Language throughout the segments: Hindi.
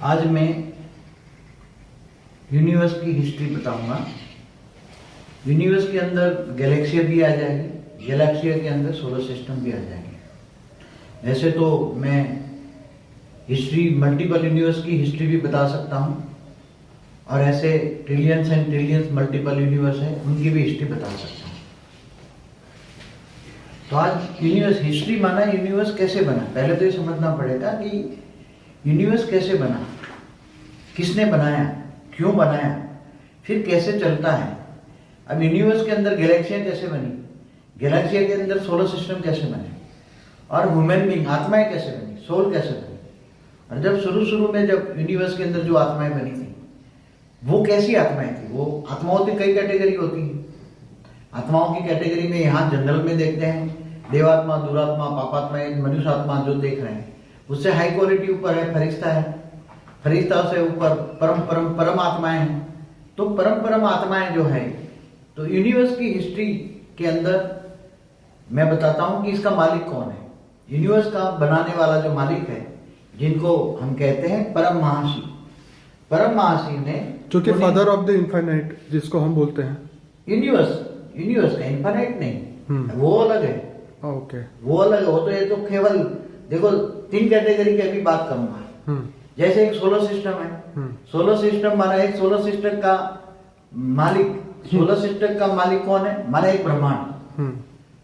आज मैं यूनिवर्स की हिस्ट्री बताऊंगा। यूनिवर्स के अंदर गैलेक्सिया भी आ जाएगी, गैलेक्सिया के अंदर सोलर सिस्टम भी आ जाएंगे। वैसे तो मैं हिस्ट्री, मल्टीपल यूनिवर्स की हिस्ट्री भी बता सकता हूँ, और ऐसे trillions and trillions multiple universe है, उनकी भी हिस्ट्री बता सकता हूँ। तो आज यूनिवर्स हिस्ट्री माना यूनिवर्स कैसे बना। पहले तो ये समझना पड़ेगा कि यूनिवर्स कैसे बना, किसने बनाया, क्यों बनाया, फिर कैसे चलता है। अब यूनिवर्स के अंदर गैलेक्सियां कैसे बनी, गैलेक्सिया के अंदर सोलर सिस्टम कैसे बने, और ह्यूमन बीइंग आत्माएं कैसे बनी, सोल कैसे बनी। और जब शुरू में जब यूनिवर्स के अंदर जो आत्माएं बनी थी, वो कैसी आत्माएं थी। वो आत्माओं की कई कैटेगरी होती है। आत्माओं की कैटेगरी में यहाँ जनरल में देखते हैं देवात्मा, दुरात्मा, पापात्मा, मनुष्य आत्मा जो देख रहे हैं, उससे हाई क्वालिटी ऊपर है फरिश्ता है, फरिश्ता से ऊपर परम आत्माएं हैं। तो परम आत्माएं जो है, तो यूनिवर्स की हिस्ट्री के अंदर मैं बताता हूं कि इसका मालिक कौन है। यूनिवर्स का बनाने वाला जो मालिक है, जिनको हम कहते हैं परम महाशिव ने, जो कि फादर ऑफ द इनफाइनाइट जिसको हम बोलते हैं। यूनिवर्स का इनफाइनाइट नहीं, वो अलग है। ओके, वो अलग है। वो तो ये तो केवल देखो 3 कैटेगरी की अभी बात करूंगा। जैसे एक सोलर सिस्टम है, सोलर सिस्टम माना एक सोलर सिस्टम का मालिक, सोलर सिस्टम का मालिक कौन है, माना एक ब्रह्मांड,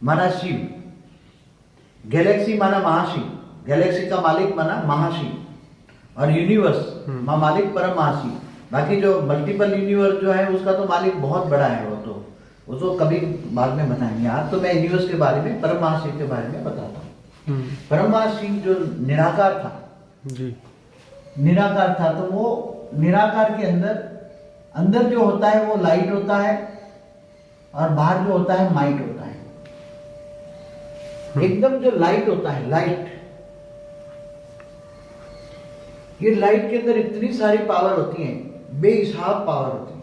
माना शिव। गैलेक्सी माना महाशिव, गैलेक्सी का मालिक माना महाशिव, और यूनिवर्स मालिक परम महाशिव। बाकी जो मल्टीपल यूनिवर्स जो है, उसका तो मालिक बहुत बड़ा है। वो तो कभी बाद में बताएंगे। आज तो मैं यूनिवर्स के बारे में, परम महाशिव के बारे में बताता हूँ। परम महाशिव जो निराकार था जी, निराकार था, तो वो निराकार के अंदर जो होता है वो लाइट होता है, और बाहर जो होता है माइट होता है। एकदम जो लाइट होता है, लाइट, ये लाइट के अंदर इतनी सारी पावर होती है, बेहिसाब पावर होती है।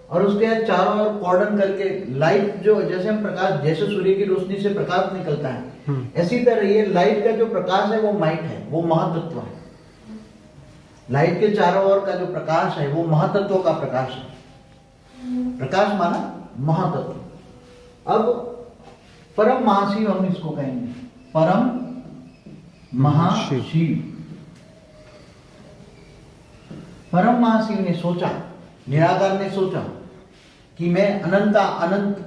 और उसके चारों ओर कॉर्डन करके लाइट जो, जैसे हम प्रकाश, जैसे सूर्य की रोशनी से प्रकाश निकलता है, ऐसी तरह ये लाइट का जो प्रकाश है वो माइट है, वो महातत्व है। लाइट के चारों ओर का जो प्रकाश है वो महातत्व का प्रकाश है। प्रकाश माना महातत्व। अब परम महाशिव हम इसको कहेंगे, परम महाशिव। परम महाशिव ने सोचा, निराकार ने सोचा कि मैं अनंत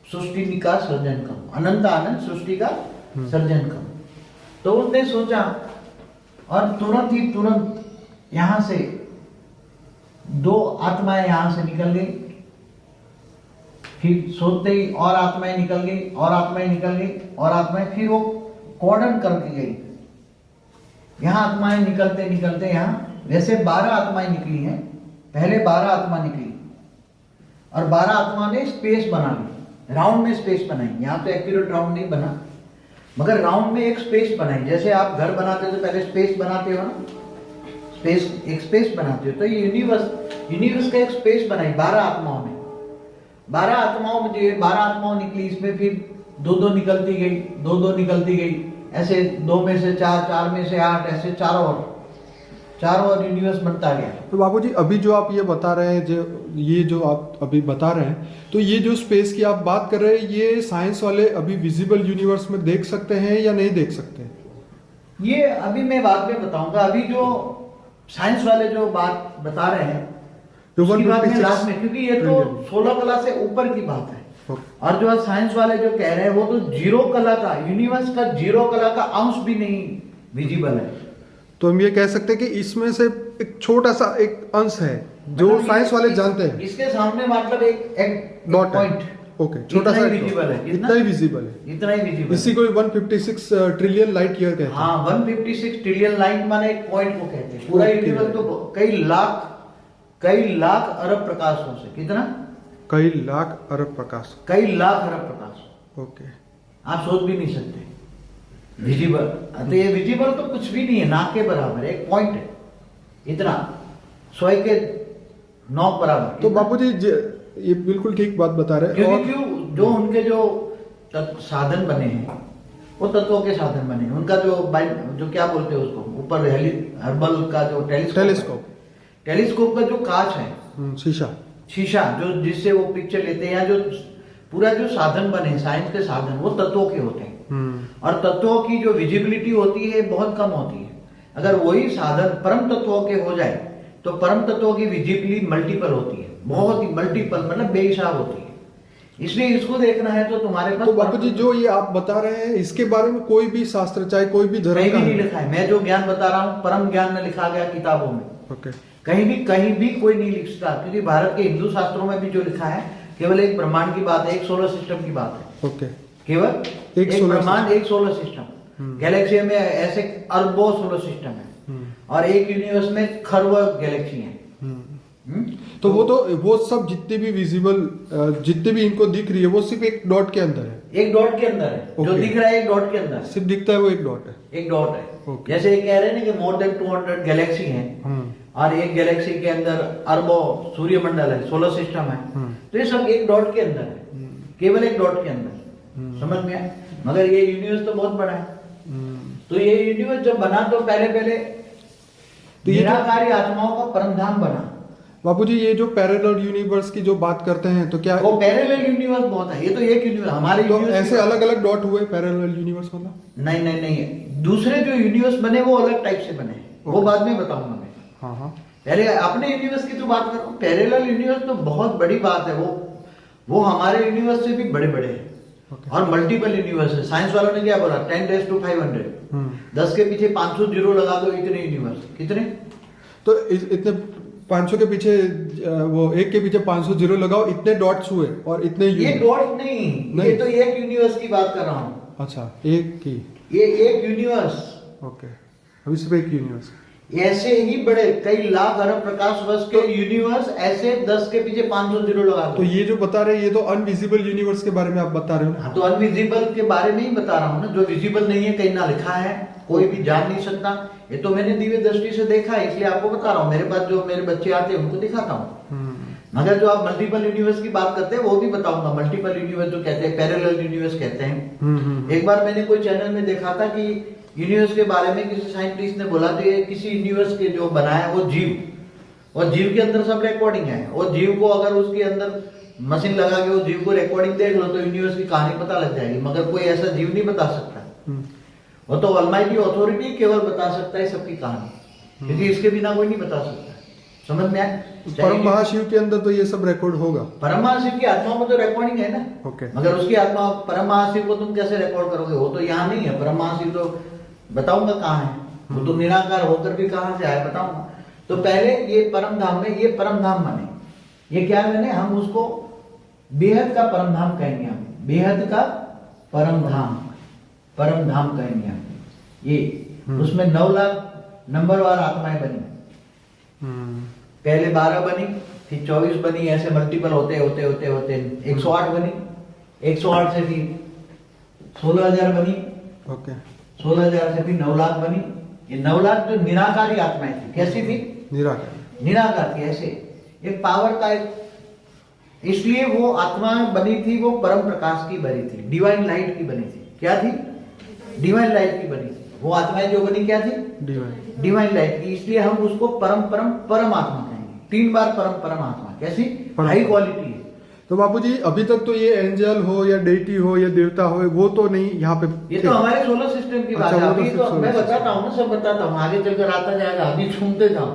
सृष्टि का सर्जन करूं, अनंत सृष्टि का सर्जन करूं। तो उसने सोचा, और तुरंत यहां से 2 आत्माएं यहां से निकल गई। फिर सोचते ही और आत्माएं निकल गई, और आत्माएं निकल गई, और आत्माएं, फिर वो कॉर्डन करके गई। यहां आत्माएं निकलते यहां वैसे 12 आत्माएं निकली हैं। पहले 12 आत्मा निकली, और 12 आत्मा ने स्पेस बना ली, राउंड में स्पेस बनाई। यहां तो एक्यूरेट राउंड नहीं बना, मगर राउंड में एक स्पेस बनाई। जैसे आप घर बनाते हो तो पहले स्पेस बनाते हो ना, एक स्पेस बनाते हो। तो ये यूनिवर्स का एक स्पेस बनाई 12 आत्माओं ने। 12 आत्माओं में जो 12 आत्माओं निकली, इसमें फिर 2 निकलती गई, 2 निकलती गई, ऐसे 2 में से 4, 4 में से 8, ऐसे चारों ओर यूनिवर्स बनता गया। तो बाबूजी, अभी जो आप ये बता रहे हैं, जो आप अभी बता रहे हैं, तो ये जो स्पेस की आप बात कर रहे हैं, ये साइंस वाले अभी विजिबल यूनिवर्स में देख सकते हैं या नहीं देख सकते? ये अभी मैं बाद में बताऊंगा। अभी जो साइंस वाले जो बात बता रहे हैं, उसकी बात मैं लास्ट में, क्योंकि ये तो 16 कला से ऊपर की बात है। और जो साइंस वाले जो कह रहे हैं, वो तो 0 कला का, यूनिवर्स का 0 कला का अंश भी नहीं विजिबल है। तो हम ये कह सकते हैं कि इसमें से एक छोटा सा एक अंश है जो मतलब साइंस वाले जानते हैं। इसके सामने मतलब एक पॉइंट, ओके, छोटा सा विजिबल है, इतना ही विजिबल है, इतना ही विजिबल। इसी को 156 ट्रिलियन लाइट ईयर कहते हैं। हाँ, 156 ट्रिलियन लाइट माने एक पॉइंट को कहते हैं। पूरा यूनिवर्स तो कई लाख अरब प्रकाश से, कितना? कई लाख अरब प्रकाश, कई लाख अरब प्रकाश। ओके, आप सोच भी नहीं सकते विजिबल। तो ये विजिबल तो कुछ भी नहीं है, नाक के बराबर एक पॉइंट है, इतना 100 के 9 बराबर। तो बापूजी ये बिल्कुल ठीक बात बता रहे हैं। क्योंकि जो उनके जो साधन बने हैं, वो तत्वों के साधन बने हैं। उनका जो क्या बोलते हैं उसको, ऊपर हर्बल का जो टेलीस्कोप। टेलीस्कोप का जो कांच है, शीशा शीशा जो जिससे वो पिक्चर लेते हैं, या जो पूरा जो साधन बने साइंस के साधन, वो तत्वों के होते हैं। और तत्वों की जो विजिबिलिटी होती है बहुत कम होती है। अगर वही साधन परम तत्वों के हो जाए तो परम तत्वों की विजिबिलिटी मल्टीपल होती है, बहुत ही मल्टीपल, मतलब बेहिसाब होती है। इसलिए इसको देखना है तो तुम्हारे पास। तो बापू जी जो ये आप बता रहे हैं इसके बारे में कोई भी शास्त्र चाहे कोई भी धर्म कहीं का भी नहीं लिखा है। मैं जो ज्ञान बता रहा हूँ परम ज्ञान में लिखा गया किताबों में। ओके। कहीं भी कोई नहीं लिखता, क्योंकि भारत के हिंदू शास्त्रों में भी जो लिखा है केवल एक ब्रह्मांड की बात है, एक सोलर सिस्टम की बात है। ओके। केवल एक ब्रह्मांड, एक सोलर सिस्टम। गैलेक्सी में ऐसे अरबों सोलर सिस्टम है और एक यूनिवर्स में खरबों गैलेक्सी है। तो वो सब जितने भी विजिबल जितने भी इनको दिख रही है वो सिर्फ एक डॉट के अंदर है। एक डॉट के अंदर है। जो दिख रहा है एक डॉट के अंदर सिर्फ दिखता है, वो एक डॉट है। एक डॉट है। जैसे कह रहे हैं ना कि मोर देन 200 गैलेक्सी हैं और एक गैलेक्सी के अंदर अरबों सूर्य मंडल है, सोलर सिस्टम है। तो ये सब एक डॉट के अंदर है, केवल एक डॉट के अंदर। समझ में आया? मगर ये यूनिवर्स तो बहुत बड़ा है। तो ये यूनिवर्स जब बना तो पहले निराकारी आत्माओं का परम धाम बना। बापू जी ये जो पैरेलल यूनिवर्स की जो बात करते हैं तो क्या वो पैरेलल यूनिवर्स बहुत है, ये तो एक यूनिवर्स हमारे तो ऐसे अलग अलग डॉट हुए पैरेलल यूनिवर्स मतलब? नहीं, दूसरे जो यूनिवर्स बने वो अलग टाइप से बने, वो बाद में बताऊंगा मैं। हाँ। पहले अपने यूनिवर्स की तो बात कर रहा हूँ। पैरेलल यूनिवर्स तो बहुत बड़ी बात है, वो हमारे यूनिवर्स से भी बड़े बड़े हैं। और मल्टीपल यूनिवर्स है। साइंस वालों ने क्या बोला, 10⁵ 10 के पीछे 500 जीरो लगा दो, इतने यूनिवर्स। कितने? तो इतने 500 के पीछे वो एक के पीछे 500 जीरो लगाओ, इतने डॉट्स हुए और इतने ये डॉट नहीं, ये तो एक यूनिवर्स की बात कर रहा हूँ। अच्छा, एक की, ये एक यूनिवर्स। ओके, अभी सिर्फ एक यूनिवर्स। ऐसे ही बड़े कई लाख अरब प्रकाश वर्ष के यूनिवर्स, ऐसे 10 के पीछे 500 जीरो लगा दो। तो ये जो बता रहे हैं ये तो अनविजिबल यूनिवर्स के बारे में आप बता रहे हो ना? हाँ, तो अनविजिबल के बारे में ही बता रहा हूँ ना, जो विजिबल नहीं है, कहीं ना लिखा है, कोई भी जान नहीं सकता। ये तो मैंने दिव्य दृष्टि से देखा है, इसलिए आपको बता रहा हूँ। मेरे पास जो मेरे बच्चे आते हैं उनको दिखाता हूँ। मगर जो आप मल्टीपल यूनिवर्स की बात करते हैं वो भी बताऊंगा। मल्टीपल यूनिवर्स जो कहते हैं, पैरेलल यूनिवर्स कहते हैं। एक बार मैंने कोई चैनल में देखा था कि यूनिवर्स के बारे में किसी साइंटिस्ट ने बोला तो ये किसी यूनिवर्स के जो बनाया वो जीव, और जीव के अंदर सब रिकॉर्डिंग है। और जीव को अगर उसके अंदर मशीन लगा के वो जीव को रिकॉर्डिंग देख लो तो यूनिवर्स की कहानी पता लग जाएगी। मगर कोई ऐसा जीव नहीं बता सकता। वो तो ऑलमाइटी अथॉरिटी केवल बता सकता है सबकी कहानी, क्योंकि इसके बिना कोई नहीं बता सकता। समझ में आया? परम महाशिव के अंदर तो ये सब रिकॉर्ड होगा। परम महाशिव की आत्मा में तो रिकॉर्डिंग है ना। ओके। मगर उसकी आत्मा, परम महाशिव को तुम कैसे रिकॉर्ड करोगे? वो तो यहाँ नहीं है। परम महाशिव तो बताऊंगा कहाँ है, वो तो निराकार होकर भी कहाँ से आया बताऊंगा। तो पहले ये परम धाम में, ये परम धाम बने। ये क्या बने? हम उसको बेहद का परम धाम कहेंगे। हम बेहद का परम धाम कहेंगे हम। ये उसमें 9 लाख नंबरवार आत्माएं बनी। पहले 12 बनी, फिर 24 बनी, ऐसे मल्टीपल होते 108 बनी। 108 से फिर 16,000 बनी। ओके। 16,000 से फिर 9 लाख बनी। ये 9 लाख जो निराकारी आत्माएं थी, कैसी थी? निराकार थी। ऐसे एक पावर का इसलिए वो आत्मा बनी थी, वो परम प्रकाश की बनी थी, डिवाइन लाइट की बनी थी। क्या थी? डिवाइन लाइट की बनी थी। वो आत्माएं जो बनी क्या थी? डिवाइन लाइट की। इसलिए हम उसको परम आत्मा कहेंगे। 3 बार परम आत्मा। कैसी? हाई क्वालिटी है। तो बापूजी अभी तक तो ये एंजल हो या डेटी हो या देवता हो वो तो नहीं यहाँ पे। ये तो हमारे सोलर सिस्टम की बात है। अभी तो मैं बताता हूँ ना, सब बताता हूँ, आगे चलकर आता जाएगा। अभी सुनते जाओ,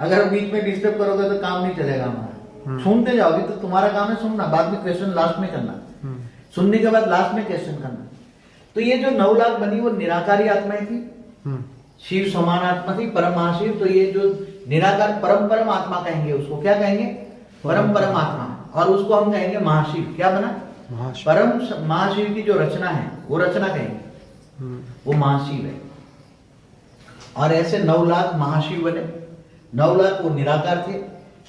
अगर बीच में डिस्टर्ब करोगे तो काम नहीं चलेगा हमारा। सुनते जाओ। अभी तो तुम्हारा काम है सुनना, बाद में क्वेश्चन लास्ट में करना। सुनने के बाद लास्ट में क्वेश्चन करना। तो ये जो 9 लाख बनी वो निराकारी आत्माएं थी, शिव समान आत्मा थी, परम महाशिव। तो ये जो निराकार परम आत्मा कहेंगे, उसको क्या कहेंगे? परम आत्मा। और उसको हम कहेंगे महाशिव। क्या बना? परम महाशिव की जो रचना है वो रचना कहेंगे, वो महाशिव है। और ऐसे 9 लाख महाशिव बने। 9 लाख वो निराकार थे,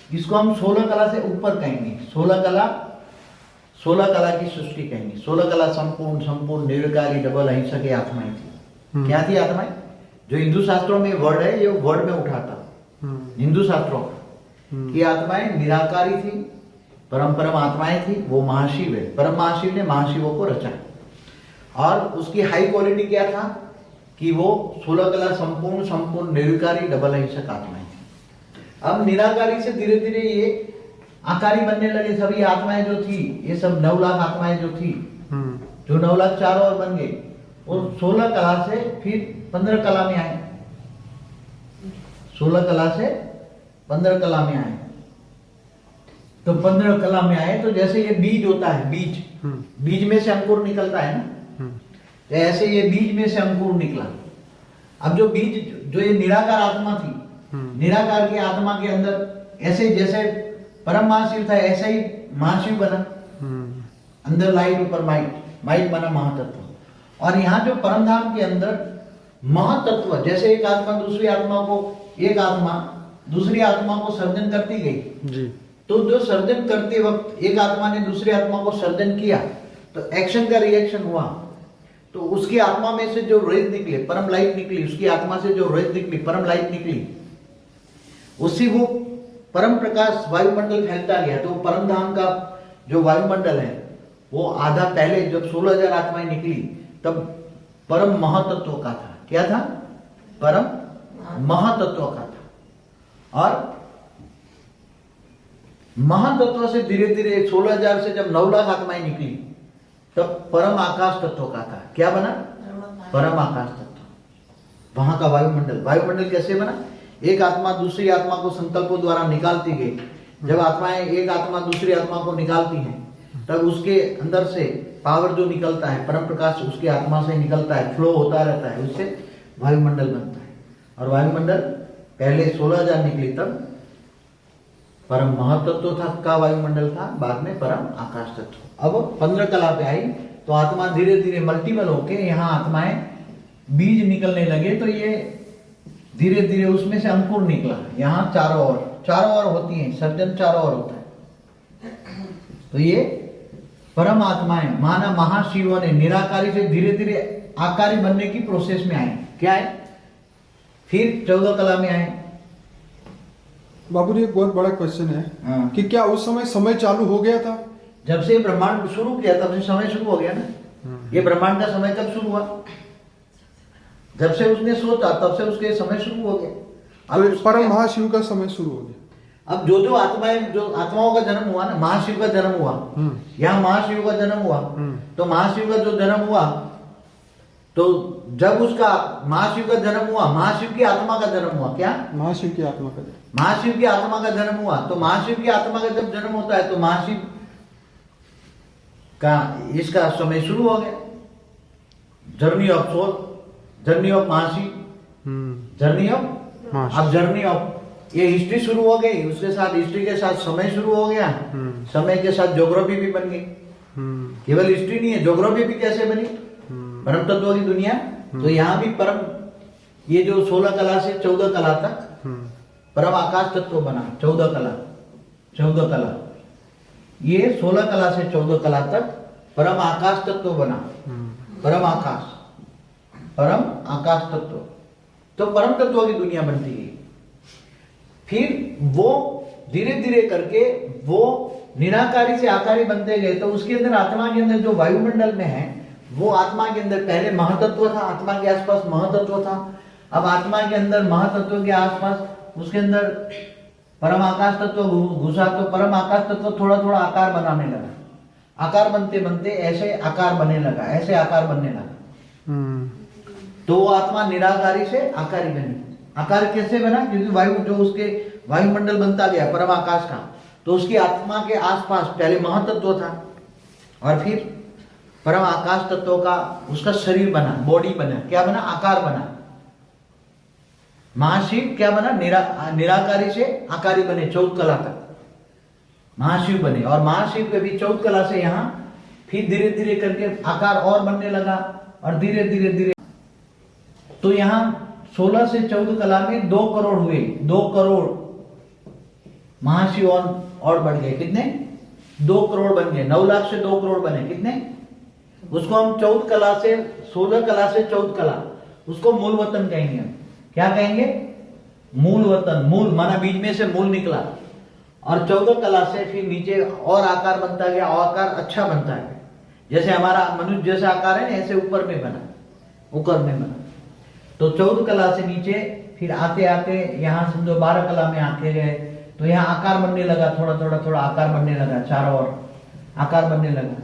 जिसको हम 16 कला से ऊपर कहेंगे। 16 कला की सृष्टि कहेंगे। 16 कला संपूर्ण निर्विकारी डबल अहिंसा की आत्माएं थी। क्या थी आत्माएं? जो हिंदू शास्त्रों में वर्ड है, ये वर्ड में उठाता हिंदू शास्त्रों की आत्माएं निराकारी थी, परम आत्माएं थी। वो महाशिव है। परम महाशिव ने महाशिवों को रचा। और उसकी हाई क्वालिटी क्या था कि वो 16 कला संपूर्ण संपूर्ण निराकारी डबल ऐसा आत्मा है। अब निराकारी से धीरे धीरे ये आकारी बनने लगे। सभी आत्माएं जो थी, ये सब 9 लाख आत्माएं जो थी, जो 9 लाख चारों ओर बन गए, और 16 कला से फिर 15 कला में आए। 16 कला से 15 कला में आए। तो 15 कला में आए तो जैसे ये बीज होता है, बीज में से अंकुर निकलता है ना, तो ऐसे ये बीज में से अंकुर निकला। अब जो बीज, जो ये निराकार आत्मा थी, निराकार की आत्मा के अंदर ऐसे जैसे परम महाशिव था, ऐसा ही महाशिव बना। अंदर लाइट, ऊपर माइट बना महातत्व। और यहाँ जो परम धाम के अंदर महातत्व, जैसे एक आत्मा दूसरी आत्मा को, एक आत्मा दूसरी आत्मा को सर्जन करती गई जी। तो जो सर्जन करते वक्त एक आत्मा ने दूसरी आत्मा को सर्जन किया, तो एक्शन का रिएक्शन हुआ, तो उसकी आत्मा में से जो रेज निकले, परम लाइट निकली, उसकी आत्मा से जो रेज निकली, परम लाइट निकली, उससे वो परम प्रकाश वायुमंडल फैलता गया। तो परम धाम का जो वायुमंडल है वो आधा, पहले जब 16,000 आत्माएं निकली तब परम महातत्व का था। क्या था? परम महातत्व का था। और महातत्व से धीरे धीरे 16,000 से जब 9 लाख आत्माएं निकली तब परम आकाश तत्व का था। क्या बना? परम आकाश तत्व। वहां का वायुमंडल कैसे बना? एक आत्मा दूसरी आत्मा को संकल्पों द्वारा निकालती गई। जब आत्माएं एक आत्मा दूसरी आत्मा को निकालती हैं, तब उसके अंदर से पावर जो निकलता है, परम प्रकाश उसकी आत्मा से निकलता है, फ्लो होता रहता है, उससे वायुमंडल बनता है। और वायुमंडल पहले 16,000 निकली तब परम महातत्व था का वायुमंडल था, बाद में परम आकाश तत्व। अब 15 कला पे आई तो आत्मा धीरे धीरे मल्टीपल होके यहाँ आत्माएं बीज निकलने लगे। तो ये धीरे धीरे उसमें से अंकुर निकला। यहाँ चारों ओर होती हैं, सर्जन चारों ओर होता है। तो ये परम आत्माएं माना महाशिवों ने निराकारी से धीरे धीरे आकारी बनने की प्रोसेस में आए। क्या है? फिर 14 कला में आए। बाबूजी एक बहुत बड़ा क्वेश्चन है कि क्या उस समय चालू हो गया था? जब से ब्रह्मांड शुरू किया तब से समय शुरू हो गया ना। ये ब्रह्मांड का समय कब शुरू हुआ? जब से उसने सोचा तब से उसके समय शुरू हो गया। अब परम महाशिव का समय शुरू हो गया। अब जो आत्माओं का जन्म हुआ ना, महाशिव का जन्म हुआ, यहाँ महाशिव का जन्म हुआ, तो महाशिव का जो जन्म हुआ, तो जब उसका महाशिव का जन्म हुआ, महाशिव की आत्मा का जन्म हुआ। क्या? महाशिव की आत्मा का जन्म। महाशिव की आत्मा का जन्म हुआ। तो महाशिव की आत्मा का जब जन्म होता है तो महाशिव का इसका समय शुरू हो गया। Journey of soul, journey of Mahashiv, journey of, अब जर्नी ऑफ, ये हिस्ट्री शुरू हो गई। उसके साथ हिस्ट्री के साथ समय शुरू हो गया। समय के साथ ज्योग्राफी भी बन गई। केवल हिस्ट्री नहीं है, ज्योग्राफी भी कैसे बनी? परम तत्व की दुनिया। तो यहाँ भी परम, ये जो 16 कला से 14 कला तक परम आकाश तत्व बना। 14 कला, ये 16 कला से 14 कला तक परम आकाश तत्व बना। परम आकाश तत्व। तो परम तत्व की दुनिया बनती है। फिर वो धीरे धीरे करके वो निराकारी से आकारी बनते गए। तो उसके अंदर, आत्मा के अंदर जो वायुमंडल में है, वो आत्मा के अंदर पहले महातत्व था, आत्मा के आसपास महातत्व था। अब आत्मा के अंदर महातत्व के आसपास उसके अंदर परम आकाश तत्व घुसा। तो परम आकाश तत्व थोड़ा थोड़ा आकार बनाने लगा। आकार बनते बनते ऐसे आकार बनने लगा, ऐसे आकार बनने लगा। तो वो आत्मा निराकारी से आकारी बनी। आकार कैसे बना? क्योंकि वायु जो उसके वायुमंडल बनता गया परम आकाश का, तो उसकी आत्मा के आसपास पहले महातत्व था और फिर परम आकाश तत्व का उसका शरीर बना, बॉडी बना। क्या बना? आकार बना। महाशिव क्या बना? निराकारी से आकारी बने। 14 कला तक महाशिव बने। और महाशिव के भी 14 कला से यहाँ फिर धीरे धीरे करके आकार और बनने लगा और धीरे धीरे तो यहाँ 16 से 14 कला में 2 करोड़ हुए। 2 करोड़ महाशिव और बढ़ गए। कितने? 2 करोड़ बन गए। 9 लाख से 2 करोड़ बने। कितने? उसको हम 14 कला से 16 कला से 14 कला, उसको मूल वतन कहेंगे। हम क्या कहेंगे? मूल वतन। मूल माना बीज में से मूल निकला। और 14 कला से फिर नीचे और आकार बनता गया, और आकार अच्छा बनता है। जैसे हमारा मनुष्य जैसा आकार है ना, ऐसे ऊपर में बना, ऊपर में बना। तो 14 कला से नीचे फिर आते आते यहाँ समझो 12 कला में आके गए, तो यहाँ आकार बनने लगा, थोड़ा थोड़ा थोड़ा आकार बनने लगा, चारों ओर आकार बनने लगा।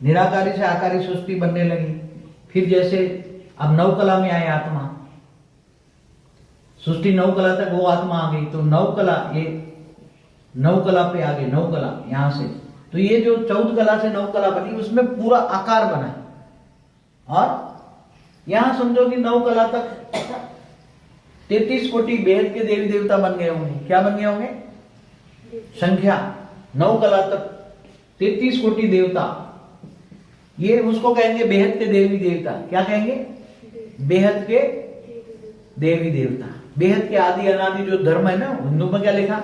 निराकारी से आकारी सृष्टि बनने लगी। फिर जैसे अब 9 कला में आए आत्मा, सृष्टि 9 कला तक वो आत्मा आ गई, तो 9 कला, ये 9 कला पे आ गई, 9 कला यहां से। तो ये जो 14 कला से 9 कला बनी, उसमें पूरा आकार बना। और यहां समझो कि 9 कला तक 33 कोटि बेहद के देवी देवता बन गए होंगे। क्या बन गए होंगे? संख्या 9 कला तक 33 कोटि देवता, ये उसको कहेंगे बेहद के देवी देवता। क्या कहेंगे? बेहद के देवी देवता। बेहद के आदि अनादि जो धर्म है ना, हिंदू में क्या लिखा?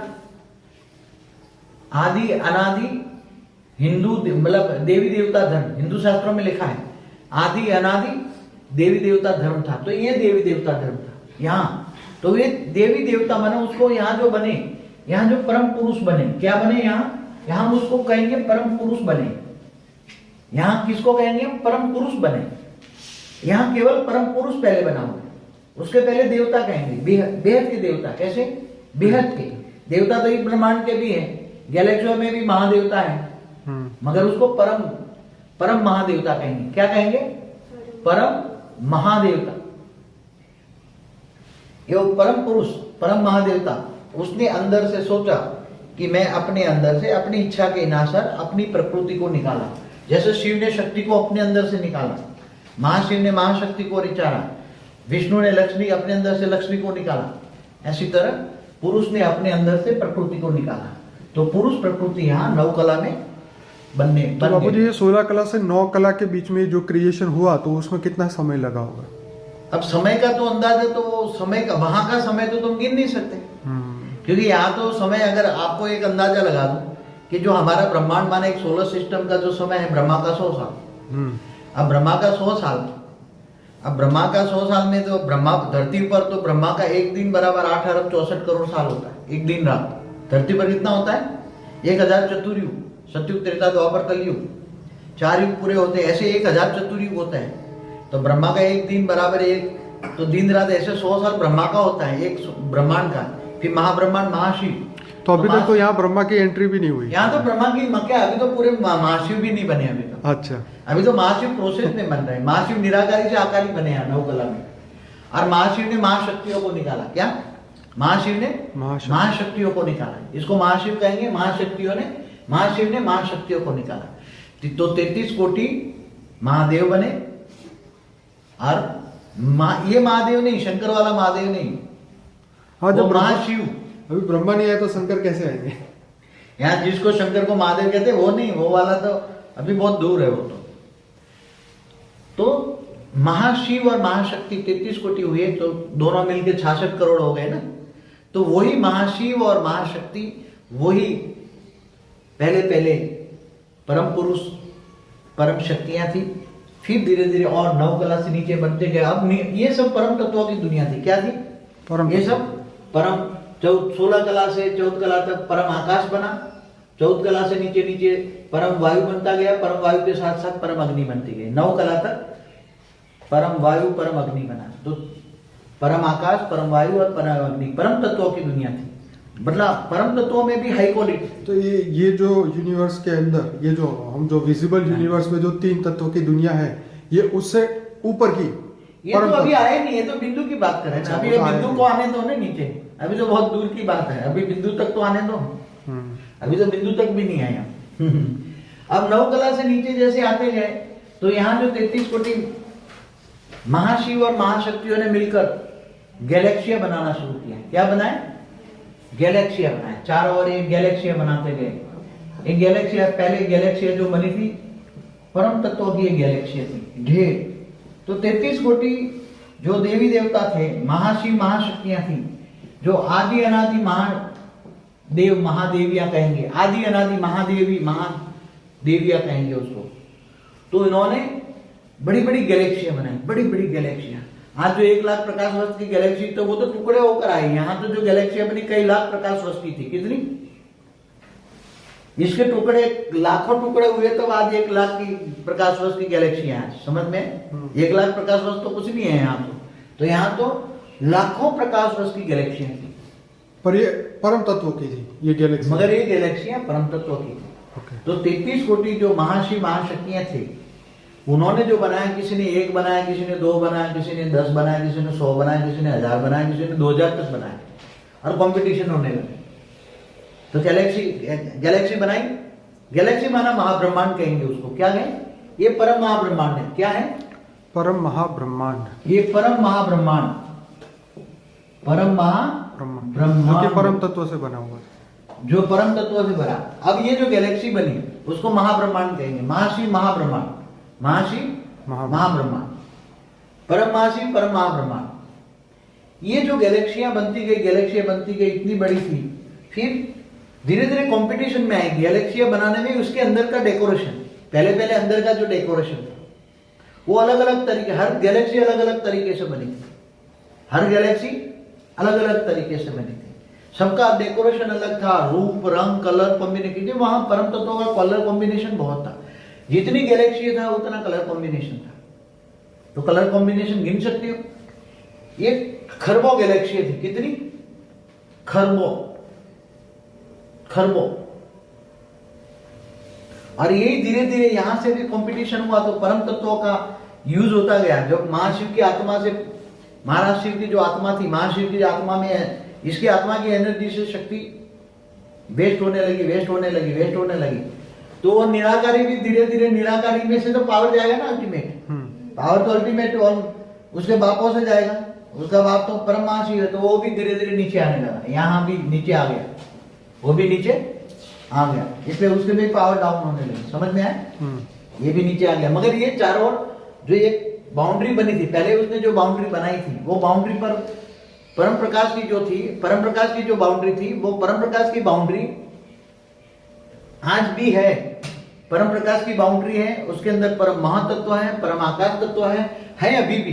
आदि अनादि हिंदू मतलब देवी देवता धर्म, हिंदू शास्त्रों में लिखा है आदि अनादि देवी देवता धर्म था। तो ये देवी देवता धर्म था यहाँ। तो ये देवी देवता बने, उसको यहाँ जो बने, यहाँ जो परम पुरुष बने, क्या बने यहाँ? यहाँ उसको कहेंगे परम पुरुष बने। यहाँ किसको कहेंगे? परम पुरुष बने। यहाँ केवल परम पुरुष पहले बना हुआ है, उसके पहले देवता कहेंगे, बेहद के देवता। कैसे? बेहद के देवता तो ये ब्रह्मांड के भी है, गैलेक्सियों में भी महादेवता है, मगर उसको परम परम महादेवता कहेंगे। क्या कहेंगे? परम महादेवता। ये परम पुरुष, परम महादेवता, उसने अंदर से सोचा कि मैं अपने अंदर से अपनी इच्छा के अनुसार अपनी प्रकृति को निकाला। जैसे शिव ने शक्ति को अपने अंदर से निकाला, महाशिव ने महाशक्ति को विचारा, विष्णु ने लक्ष्मी अपने अंदर से लक्ष्मी को निकाला, ऐसी तरह पुरुष ने अपने अंदर से प्रकृति को निकाला। तो पुरुष प्रकृति यहाँ 9 कला में बनने तो बाबू जी, ये 16 कला से 9 कला के बीच में जो क्रिएशन हुआ, तो उसमें कितना समय लगा होगा? अब समय का तो अंदाजा, तो समय का, वहां का समय तो तुम गिन नहीं सकते, क्योंकि यहाँ तो समय, अगर आपको एक अंदाजा लगा दूं कि जो हमारा ब्रह्मांड माने एक सोलर सिस्टम का जो समय है, ब्रह्मा का 100 साल। अब ब्रह्मा का 100 साल, अब ब्रह्मा का 100 साल में तो ब्रह्मा धरती पर, तो ब्रह्मा का एक दिन बराबर 8 अरब 64 करोड़ साल होता है। एक दिन रात धरती पर कितना होता है? 1000 चतुर्युग, सतयुग, त्रेता, द्वापर, कलयुग, 4 युग पूरे होते हैं, ऐसे 1000 चतुर्युग होता है। तो ब्रह्मा का एक दिन बराबर एक, तो दिन रात ऐसे 100 साल ब्रह्मा का होता है एक ब्रह्मांड का। फिर महाब्रह्मांड महाशिव। तो अभी तक तो यहाँ ब्रह्मा की एंट्री भी नहीं हुई। यहाँ तो ब्रह्मा की मक्या, अभी तो पूरे महाशिव भी नहीं बने अभी तो। अच्छा, अभी तो महाशिव प्रोसेस में बन रहे हैं। महाशिव निराकारी से आकारी बने हैं 9 कला में। और महाशिव ने महाशक्तियों को निकाला। क्या? महाशिव ने महाशक्तियों को निकाला। इसको महाशिव कहेंगे। महाशक्तियों ने, महाशिव ने महाशक्तियों को निकाला। तो 33 कोटि महादेव बने। और ये महादेव नहीं, शंकर वाला महादेव नहीं। हाँ, जब महाशिव, अभी ब्रह्मा नहीं आया तो शंकर कैसे आएंगे? यहाँ जिसको शंकर को महादेव कहते हैं वो नहीं, वो वाला तो अभी बहुत दूर है वो तो महाशिव और महाशक्ति 33 कोटि हुए, तो दोनों मिलके 66 करोड़ हो गए ना। तो वही महाशिव और महाशक्ति, वही पहले पहले परम पुरुष, परम शक्तियां थी। फिर धीरे धीरे और 9 कला से नीचे बनते गए। अब ये सब परम तत्वों की दुनिया थी। क्या थी? ये सब परम 16 कला से 14 कला तक परम आकाश बना। 14 कला से नीचे नीचे परम वायु बनता गया। परम वायु के साथ साथ परम अग्नि बनती गई। 9 कला तक परम वायु परम अग्नि बना। तो परम आकाश, परम वायु और परम अग्नि परम तत्वों की दुनिया थी। मतलब परम तत्वों में भी हाई क्वालिटी। तो ये जो यूनिवर्स के अंदर, ये जो हम जो विजिबल यूनिवर्स में जो 3 तत्वों की दुनिया है, ये उससे ऊपर की, ये तो अभी आए नहीं। ये तो बिंदु की बात कर रहे हैं। अभी बिंदु को आने दो ना नीचे। अभी तो बहुत दूर की बात है। अभी बिंदु तक तो आने दो। अभी तो बिंदु तक भी नहीं आया। अब 9 कला से नीचे जैसे आते गए, तो यहाँ जो 33 कोटि महाशिव और महाशक्तियों ने मिलकर गैलेक्सिया बनाना शुरू किया। क्या बनाए? गैलेक्सिया बनाए। चारों ओर एक गैलेक्सिया बनाते गए। एक गैलेक्सिया, पहले गैलेक्सिया जो बनी थी परम तत्वों की एक गैलेक्सिया थी, ढेर। तो 33 कोटि जो देवी देवता थे, महाशिव महाशक्तियां थी, जो आदि अनादि महादेव महादेवियां कहेंगे, आदि अनादि महादेवी महादेवियां कहेंगे उसको। तो इन्होंने बड़ी बड़ी गैलेक्सियां बनाई, बड़ी बड़ी गैलेक्सियां। आज जो 1 लाख प्रकाश वर्ष की गैलेक्सी, तो वो तो टुकड़े होकर आई। यहाँ तो जो गैलेक्सियां बनी कई लाख प्रकाश वर्ष की थी। कितनी? इसके टुकड़े लाखों टुकड़े हुए, तो आज 1 लाख की प्रकाश वर्ष की गैलेक्सियां हैं। समझ में? 1 लाख प्रकाश वर्ष तो कुछ नहीं है यहाँ तो यहाँ तो लाखों प्रकाश वर्ष की गैलेक्सियां थी, पर ये परम तत्व की थी ये गैलेक्सी। मगर ये गैलेक्सियां परम तत्व की थी। ओके। तो 33 कोटि जो महाशिव महाशक्तियां थे, उन्होंने जो बनाया, किसी ने 1 बनाया, किसी ने 2 बनाया, किसी ने 10 बनाया, किसी ने 100 बनाया, किसी ने 1000 बनाया, किसी ने 2000 तक बनाया, और कंपटीशन होने लगे। तो गैलेक्सी बनाई। गैलेक्सी माना महाब्रह्मांड कहेंगे उसको, क्या कहें? ये परम महाब्रह्मांड है। क्या है? परम महाब्रह्मांड। ये परम महाब्रह्मांड, परम ब्रह्मांड जो कि परम तत्व से बना हुआ है, जो परम तत्व से बना। अब ये जो गैलेक्सी बनी उसको महाब्रह्मांड कहेंगे, महाशिव महाब्रह्मांड, महाशिव महाब्रह्मांड, परम महाशिव परम महाब्रह्मांड। ये जो गैलेक्सियां बनती गई इतनी बड़ी थी, फिर धीरे धीरे कंपटीशन में आई गैलेक्सियां बनाने में। उसके अंदर का डेकोरेशन, पहले अंदर का जो डेकोरेशन था वो अलग अलग तरीके, हर गैलेक्सी अलग अलग तरीके से बनी थी, हर गैलेक्सी अलग अलग तरीके से बनी थी, सबका डेकोरेशन अलग था, रूप रंग कलर कॉम्बिनेशन। वहां परम तत्वों का कलर कॉम्बिनेशन बहुत था, जितनी गैलेक्सी था उतना कलर कॉम्बिनेशन था। तो कलर कॉम्बिनेशन गिन सकते हो, ये खरबों गैलेक्सी थी। कितनी? खरबों। और यही धीरे धीरे यहां से भी कंपटीशन हुआ, तो परम तत्वों का यूज होता गया। जब महाशिव की आत्मा से, महाराज शिव की जो आत्मा थी, महाशिव की आत्मा में है, इसकी आत्मा की एनर्जी से शक्ति वेस्ट होने लगी, तो वो निराकारी भी धीरे धीरे, निराकारी में से तो पावर जाएगा ना अल्टीमेट, पावर तो अल्टीमेट उसके बापों से जाएगा, उसका बाप तो परम महाशिव है, तो वो भी धीरे धीरे नीचे आने लगा। यहाँ भी नीचे आ गया, वो भी नीचे आ गया, इसलिए उसके भी पावर डाउन होने लगी। समझ में आया? ये भी नीचे आ गया। मगर ये चारों ओर जो एक बाउंड्री बनी थी, पहले उसने जो बाउंड्री बनाई थी, वो बाउंड्री पर परम प्रकाश की जो थी, परम प्रकाश की जो बाउंड्री थी, वो परम प्रकाश की बाउंड्री आज भी है। परम प्रकाश की बाउंड्री है, उसके अंदर परम महातत्व है, परम आकाश तत्व है अभी भी।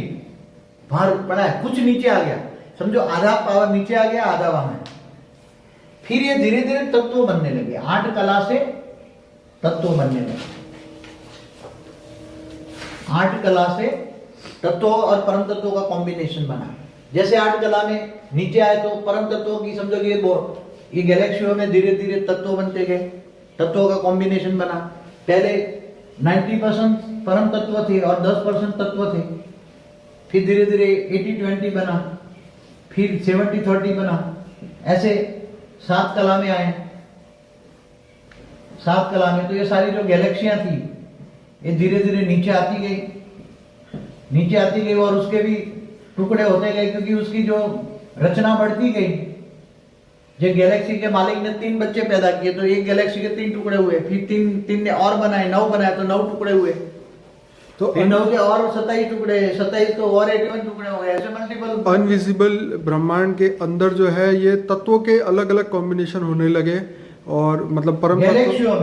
बाहर पड़ा है, कुछ नीचे आ गया, समझो आधा पावर नीचे आ गया, आधा वहां है। फिर ये धीरे धीरे तत्व बनने लगे, 8 कला से तत्व बनने लगे, 8 कला से तत्व और परम तत्वों का कॉम्बिनेशन बना। जैसे 8 कला में नीचे आए तो परम तत्वों की, समझो कि ये गैलेक्सियों में धीरे धीरे तत्व बनते गए, तत्वों का कॉम्बिनेशन बना। पहले 90% परम तत्व थे और 10% तत्व थे, फिर धीरे धीरे 80-20 बना, फिर 70-30 बना, ऐसे 7 कला में आए। 7 कला में तो ये सारी जो गैलेक्सियां थी ये धीरे धीरे नीचे आती गई और उसके भी टुकड़े होते गए, क्योंकि उसकी जो रचना बढ़ती गई। जो गैलेक्सी के मालिक ने 3 बच्चे पैदा किए, तो एक गैलेक्सी के 3 टुकड़े हुए, फिर 3 ने और बनाए, 9 बनाए तो 9 टुकड़े हुए, तो 9 के और 27 टुकड़े, 27 तो और 81 टुकड़े हो गए, ऐसे मल्टीपल। अनविजिबल ब्रह्मांड के अंदर जो है ये तत्वों के अलग अलग कॉम्बिनेशन होने लगे, और मतलब परम गैलेक्सियों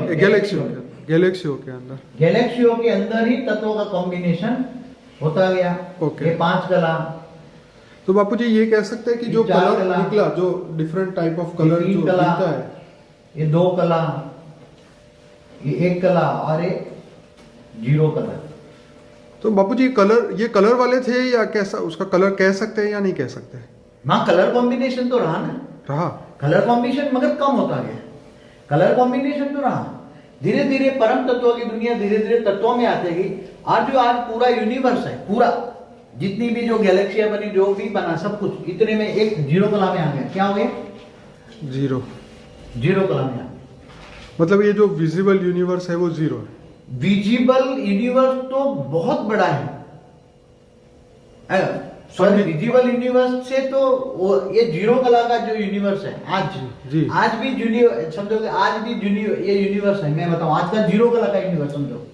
के अंदर ही तत्वों का कॉम्बिनेशन होता गया। ओके। ये 5 कला। तो बापू जी ये कह सकते हैं कि जो कलर निकला, जो डिफरेंट टाइप ऑफ कलर जो दिखता है, ये 2 कला, ये 1 कला और ये 0 कलर। तो बापू जी ये कलर वाले थे या कैसा, उसका कलर कह सकते हैं या नहीं कह सकते? हाँ, कलर कॉम्बिनेशन तो रहा, कलर कॉम्बिनेशन मगर कम होता गया, कलर कॉम्बिनेशन तो रहा। धीरे धीरे परम तत्वों की दुनिया धीरे धीरे तत्वों में आती गई। आज पूरा यूनिवर्स है, पूरा जितनी भी जो गैलेक्सियां बनी, जो भी बना, सब कुछ इतने में एक 0 कला में आ गया। क्या हो गया? 0 कला में आ गया। मतलब ये जो विजिबल यूनिवर्स है वो 0 है। विजिबल यूनिवर्स तो बहुत बड़ा है, सॉरी, विजिबल यूनिवर्स से तो ये 0 कला का जो यूनिवर्स है आज भी जूनियर, समझोगे आज भी जूनियर ये यूनिवर्स है। मैं बताऊं, आज का 0 कला का यूनिवर्स समझो।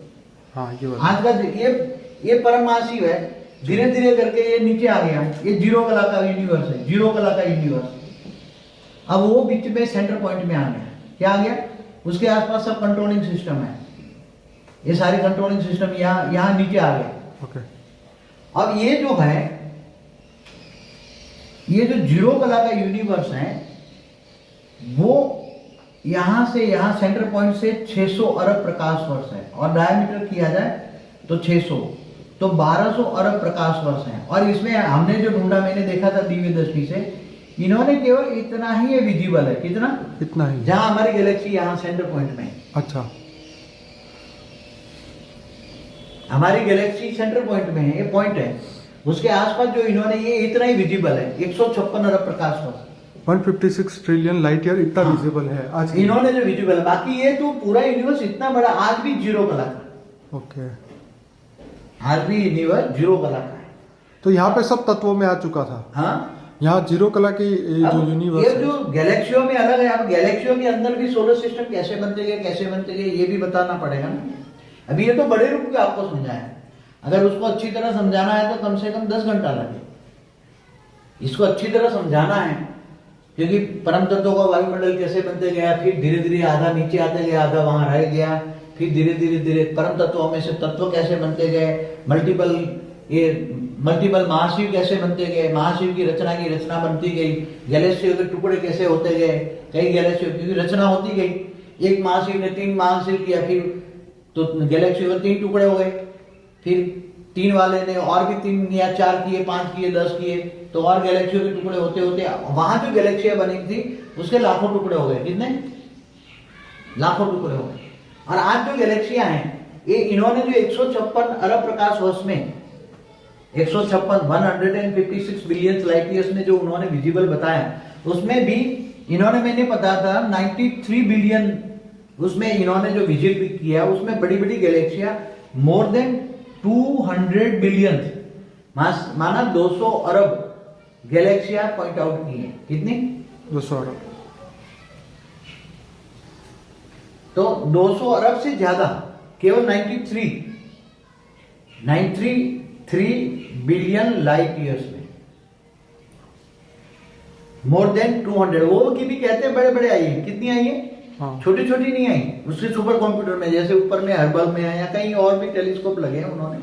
हाँ, ये आज का ये परम महाशिव है, धीरे धीरे करके ये नीचे आ गया, ये 0 कला का यूनिवर्स है, 0 कला का यूनिवर्स। अब वो बीच में सेंटर पॉइंट में आ गया। क्या आ गया? उसके आसपास सब कंट्रोलिंग सिस्टम है, ये सारे कंट्रोलिंग सिस्टम यहाँ नीचे आ गए। ओके। अब ये जो है, ये जो 0 कला का यूनिवर्स है, वो यहां से यहां सेंटर पॉइंट से 600 अरब प्रकाश वर्ष है, और डायमीटर किया जाए तो 600 तो 1200 अरब प्रकाश वर्ष हैं। और इसमें हमने जो ढूंढा, मैंने देखा था दिव्य दृष्टि से, इन्होंने केवल इतना ही ये विजिबल है। कितना? इतना ही। जहां हमारी गैलेक्सी यहाँ सेंटर पॉइंट में है। अच्छा, हमारी गैलेक्सी सेंटर पॉइंट में है, ये पॉइंट है, उसके आसपास जो इन्होंने, ये इतना ही विजिबल है, 156 अरब प्रकाश वर्ष, 156 ट्रिलियन लाइट ईयर इतना हाँ। विजिबल है आज की। इन्होंने जो विजिबल है। बाकी ये तो पूरा यूनिवर्स इतना बड़ा, आज भी 0 कला का, ओके, आज भी यूनिवर्स 0 कला का है। तो यहाँ पे सब तत्वों में आ चुका था। हाँ, यहाँ 0 कला की ये अब जो यूनिवर्स ये है। जो गैलेक्सियों में अलग है। अब गैलेक्सियों के अंदर भी सोलर सिस्टम कैसे बनते गए ये भी बताना पड़ेगा ना। अभी ये तो बड़े रूप में आपको समझाया, अगर उसको अच्छी तरह समझाना है तो कम से कम 10 घंटा लगे। इसको अच्छी तरह समझाना है, क्योंकि परम तत्वों का वायुमंडल कैसे बनते गया, फिर धीरे धीरे आधा नीचे आते गया, आधा वहां रह गया, फिर धीरे धीरे धीरे परम तत्वों में से तत्व कैसे बनते गए, मल्टीपल महाशिव कैसे बनते गए, महाशिव की रचना बनती गई, गैलेक्सियों के टुकड़े कैसे होते गए, कई गैलेक्सियों की रचना होती गई, एक महाशिव ने 3 महाशिव किया, फिर तो गैलेक्सियों के 3 टुकड़े हो गए, फिर 3 वाले ने और भी 3 या 4 किए, 5 किए, 10 किए, तो और गैलेक्सियों के टुकड़े होते होते वहां जो गैलेक्सियां बनी थी उसके लाखों टुकड़े हो गए। कितने? लाखों टुकड़े हो गए। और आज जो गैलेक्सियां हैं, ये इन्होंने जो 156 अरब प्रकाश वर्ष में 156 बिलियन लाइट ईयर्स में जो उन्होंने विजिबल बताया, उसमें भी इन्होंने, मैंने पता था 93 बिलियन उसमें इन्होंने जो विजिबल किया, उसमें बड़ी बड़ी गैलेक्सियां मोर देन 200 बिलियन, माना 200 अरब गैलेक्सियां पॉइंट आउट की है। कितनी? 200 अरब। तो 200 अरब से ज्यादा, केवल 93 बिलियन लाइट ईयर्स में, मोर देन 200। वो की भी कहते हैं बड़े बड़े आई है। कितनी आई है? हाँ। छोटी छोटी नहीं आई, उसके सुपर कंप्यूटर में, जैसे ऊपर में हर्बल में है या कहीं और भी टेलीस्कोप लगे हैं उन्होंने,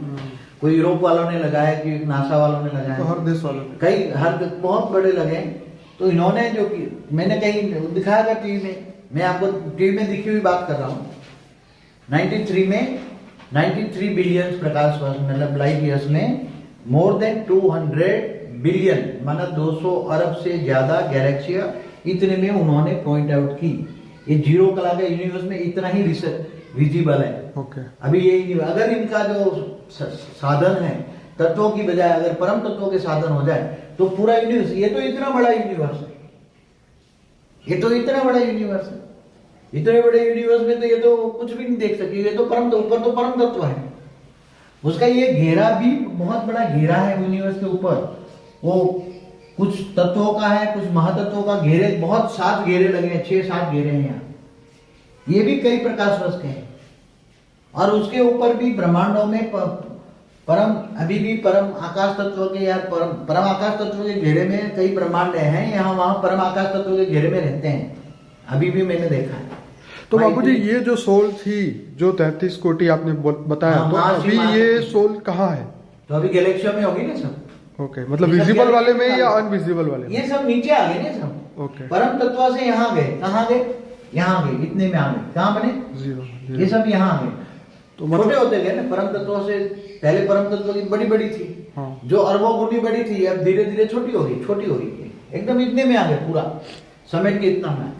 कोई यूरोप वालों ने लगाया, कि नासा वालों ने लगाया, तो हर देश वालों ने, कई हर बहुत बड़े लगे हैं। तो इन्होंने जो कि मैंने कहीं दिखाया था टीवी में, मैं आपको टीवी में दिखी हुई बात कर रहा हूँ, 93 बिलियन प्रकाश वर्ष मतलब लाइट ईयर्स में मोर देन 200 बिलियन, माना 200 अरब से ज्यादा गैलेक्सियां इतने में उन्होंने पॉइंट आउट की। ये 0 कला का यूनिवर्स में इतना ही विजिबल है। ओके। अभी ये अगर इनका जो साधन है तत्वों की बजाय अगर परम तत्वों के साधन हो जाए तो पूरा यूनिवर्स, ये तो इतना बड़ा यूनिवर्स है, ये तो इतना बड़ा यूनिवर्स है, इतने बड़े यूनिवर्स में तो ये तो कुछ भी नहीं देख सके। ये तो परम, ऊपर तो परम तत्व है, उसका ये घेरा भी बहुत बड़ा घेरा है यूनिवर्स के ऊपर। वो कुछ तत्वों का है, कुछ महातत्वों का घेरे, बहुत 7 घेरे लगे हैं, 6-7 घेरे हैं यहाँ, ये भी कई प्रकाश वर्ष के हैं। और उसके ऊपर भी ब्रह्मांडों में परम, अभी भी परम आकाश तत्व के या परम आकाश तत्व के घेरे में कई ब्रह्मांड हैं, यहाँ वहां परम आकाश तत्व के घेरे में रहते हैं, अभी भी मैंने देखा है। तो बाबूजी ये जो सोल थी, जो 33 कोटि आपने बताया, हाँ, तो अभी ये सोल कहाँ है? तो अभी गैलेक्सियों में होगी ना सब। ओके, मतलब विजिबल वाले में या अनविजिबल वाले में? ये सब नीचे आ गए ना सब। ओके। परम तत्व से यहाँ गए, कहाँ गए? यहाँ गए, इतने में आ गए, कहाँ बने? 0। ये सब यहाँ आ गए, तो छोटे मतलब होते गए ना। परम तत्वों से पहले परम तत्व की बड़ी बड़ी थी, हाँ। जो अरबों गुनी बड़ी थी, अब धीरे धीरे छोटी हो गई, छोटी हो गई, एकदम इतने में आ गए, पूरा समेट के इतना में।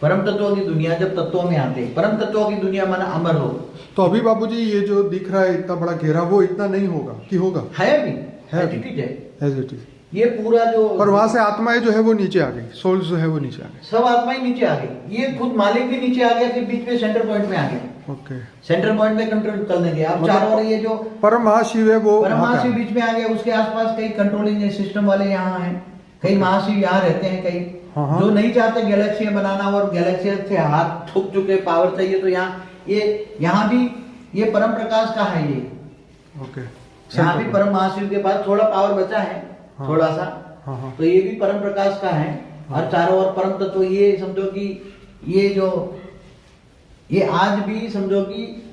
परम तत्वों की दुनिया जब तत्वों में आते हैं, परम तत्वों की दुनिया माना अमर हो। तो अभी बाबूजी ये जो दिख रहा है इतना बड़ा घेरा, वो इतना नहीं होगा कि होगा? है भी, है एज इट है, एज इट इज। ये पूरा जो, पर वहां से आत्माएं जो है वो नीचे आ गई, सोल जो है वो नीचे आ गई, सब आत्माएं नीचे आ गई। ये खुद मालिक भी नीचे आ गया, फिर बीच में सेंटर पॉइंट में आ गया। ओके। सेंटर पॉइंट में कंट्रोल करने गया। अब चारों ओर ये जो परम महाशिव है वो वहाँ पे महाशिव आ गया। बीच में आ गया, उसके आसपास कई कंट्रोलिंग सिस्टम वाले यहाँ हैं, कई महाशिव यहाँ रहते हैं, कई हाँ। जो नहीं चाहते गैलेक्सियां बनाना और गैलेक्सिया से हाथ ठुक चुके, पावर चाहिए, तो यहाँ भी ये परम प्रकाश का है। ये ओके, यहाँ भी परम महाशिव के पास थोड़ा पावर बचा है, हाँ। थोड़ा सा, हाँ। तो ये भी परम प्रकाश का है। और चारों ओर परम तत्व, ये समझो कि ये आज भी समझो कि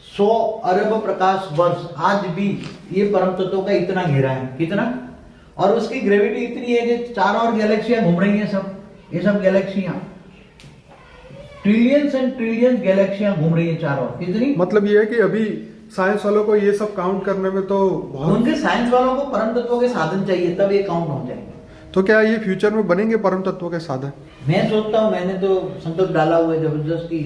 100 अरब प्रकाश वर्ष आज भी ये परम तत्वों का इतना घेरा है। कितना? और उसकी ग्रेविटी इतनी है कि चारों ओर गैलेक्सियां घूम रही हैं, सब ये सब गैलेक्सियां, ट्रिलियंस एंड ट्रिलियंस गैलेक्सियां घूम रही हैं चारों ओर। कितनी? मतलब ये है कि अभी साइंस वालों को ये सब काउंट करने में तो बहुत। उनके साइंस वालों को परम तत्वों के साधन चाहिए, तब ये काउंट हो जाएंगे। तो क्या ये फ्यूचर में बनेंगे परम तत्वों के साधन? मैं सोचता हूँ, मैंने तो संकल्प डाला हुआ है जबरदस्त की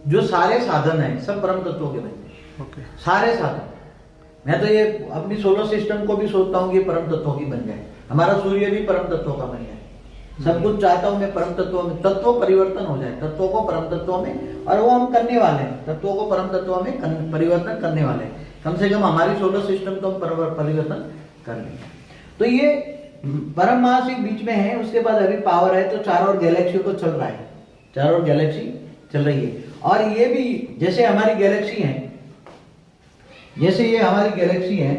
जो सारे साधन हैं सब परम तत्वों के बने। ओके। सारे साधन, मैं तो ये अपनी सोलर सिस्टम को भी सोचता हूँ कि परम तत्वों की बन जाए, हमारा सूर्य भी परम तत्वों का बन जाए। सब कुछ चाहता हूँ मैं परम तत्वों में, तत्वों परिवर्तन हो जाए, तत्वों को परम तत्वों में, और वो हम करने वाले हैं, तत्वों को परम तत्वों में परिवर्तन करने वाले हैं। कम से कम हमारी सोलर सिस्टम को हम परिवर्तन कर लेंगे। तो ये परम महाशिव बीच में है, उसके बाद अभी पावर है, तो चारों ओर गैलेक्सी को चल रहा है, चारों ओर गैलेक्सी चल रही है। और ये भी जैसे हमारी गैलेक्सी है, जैसे ये हमारी गैलेक्सी है,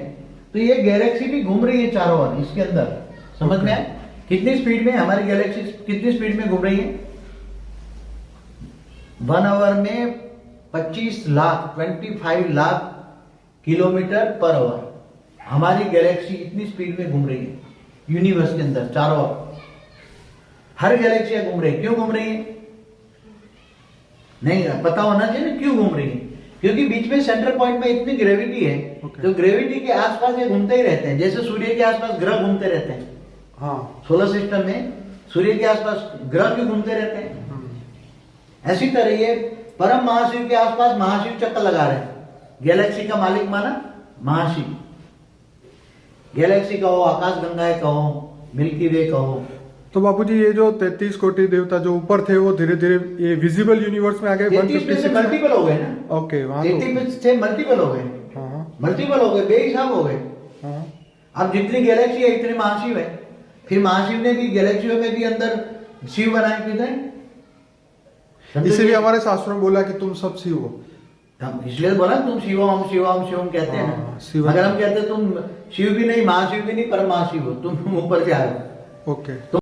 तो ये गैलेक्सी भी घूम रही है चारों ओर इसके अंदर। समझ में आया कितनी स्पीड में हमारी गैलेक्सी कितनी स्पीड में घूम रही है? 1 आवर में 25 लाख किलोमीटर पर आवर हमारी गैलेक्सी इतनी स्पीड में घूम रही है यूनिवर्स के अंदर चारों ओर। हर गैलेक्सी घूम रही है। क्यों घूम रही है? नहीं पता होना चाहिए ना क्यों घूम रही है। क्योंकि बीच में सेंटर पॉइंट में इतनी ग्रेविटी है, तो ग्रेविटी के आसपास ये घूमते ही रहते हैं, जैसे सूर्य के आसपास ग्रह घूमते रहते हैं। हाँ, सोलर सिस्टम में सूर्य के आसपास ग्रह क्यों घूमते रहते हैं? ऐसी तरह ये परम महाशिव के आसपास महाशिव चक्कर लगा रहे हैं। गैलेक्सी का मालिक माना महाशिव, गैलेक्सी कहो, आकाश गंगाएं कहो, मिल्की वे कहो। तो बापूजी ये जो 33 कोटि देवता जो ऊपर थे वो धीरे धीरे ये विजिबल यूनिवर्स में आ गए। 33 में से मल्टीपल हो गए ना। ओके, वहां 33 में से मल्टीपल हो गए। हाँ मल्टीपल हो गए, बेहिसाब हो गए। हाँ। अब जितनी गैलेक्सी है इतने महाशिव है। फिर महाशिव ने भी गैलेक्सियों में भी अंदर शिव बनाए किधर। इसीलिए हमारे शास्त्रों में बोला कि तुम सब शिव हो। हम इसलिए बोला तुम शिवम शिवम शिवम कहते हैं हाँ, ना। शिवम। अगर हम कहते तुम शिव भी नहीं महाशिव भी नहीं पर महाशिव हो, तुम ऊपर से आए हो। ओके। तो